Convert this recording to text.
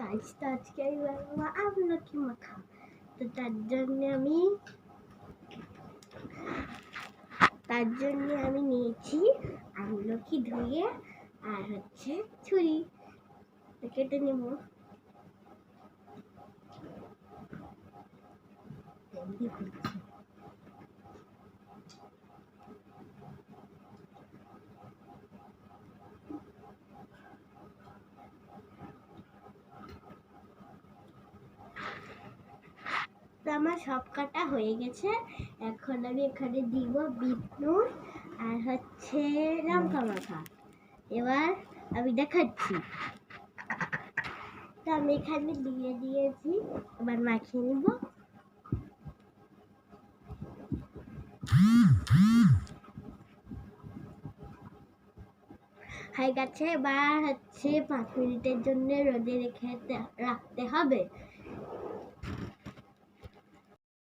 Guys, তো আজকে আমি বানাবো আমলকি মাখা। তো তার জন্য আমি নিয়েছি আমলকি ধুয়ে আর ছুরি কেটে নেব। তো আমার সব কাটা হয়ে গেছে। এখন আমি এখানে দিব বিট নুন আর লঙ্কা মাখা। এবার আমি দেখাচ্ছি। তো আমি এখানে দিয়ে দিয়েছি, এবার মাখিয়ে নিব। হয়ে গেছে। এবার 5 মিনিটের জন্য রোদে রাখতে হবে।